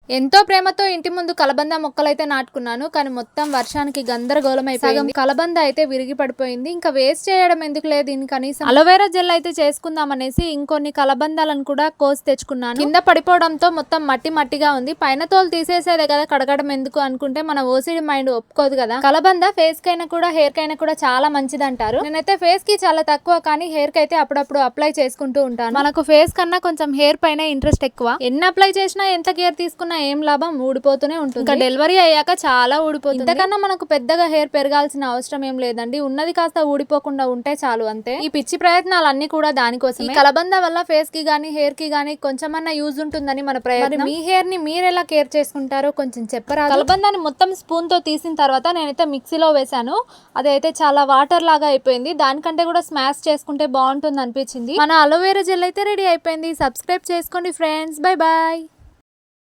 ఎంతో ప్రేమతో ఇంటి ముందు కలబంద మొక్కలైతే నాటుకున్నాను. కానీ మొత్తం వర్షానికి గందరగోళం అయిపోయింది. కలబంద అయితే విరిగి పడిపోయింది. ఇంకా వేస్ట్ చేయడం ఎందుకు లేదు, దీని కనీసం అలోవెరా జెల్ అయితే చేసుకుందాం అనేసి ఇంకొన్ని కలబందాలను కూడా కోసి తెచ్చుకున్నాను. కింద పడిపోవడంతో మొత్తం మట్టి మట్టిగా ఉంది. పైన తోలు తీసేసేదే కదా కడగడం ఎందుకు అనుకుంటే మన ఓసిడి మైండ్ ఒప్పుకోదు కదా. కలబంద ఫేస్ కైనా కూడా హెయిర్ కైనా కూడా చాలా మంచిది అంటారు. నేనైతే ఫేస్ కి చాలా తక్కువ, కానీ హెయిర్ కి అయితే అప్పుడప్పుడు అప్లై చేసుకుంటూ ఉంటాను. మనకు ఫేస్ కన్నా కొంచెం హెయిర్ పైన ఇంట్రెస్ట్ ఎక్కువ. ఎన్ని అప్లై చేసినా ఎంత కేర్ తీసుకున్నా ఏం లాభం, ఊడిపోతూనే ఉంటుంది. ఇంకా డెలివరీ అయ్యాక చాలా ఊడిపోతుంది. ఇంతకన్నా మనకు పెద్దగా హెయిర్ పెరగాల్సిన అవసరం ఏం లేదండి. ఉన్నది కాస్త ఊడిపోకుండా ఉంటే చాలు, అంతే. ఈ పిచ్చి ప్రయత్నాలన్నీ కూడా దానికోసం. కలబంద వల్ల ఫేస్ కి గానీ హెయిర్ కి గానీ కొంచెమన్నా యూజ్ ఉంటుందని మన ప్రయత్నం. మీ హెయిర్ ని మీరు ఎలా కేర్ చేసుకుంటారో కొంచెం చెప్పరా. కలబందాన్ని మొత్తం స్పూన్ తో తీసిన తర్వాత నేనైతే మిక్సీలో వేసాను. అదైతే చాలా వాటర్ లాగా అయిపోయింది. దానికంటే కూడా స్మాష్ చేసుకుంటే బాగుంటుంది అనిపించింది. మన అలోవెరా జెల్ అయితే రెడీ అయిపోయింది. సబ్స్క్రైబ్ చేసుకోండి ఫ్రెండ్స్. Bye bye.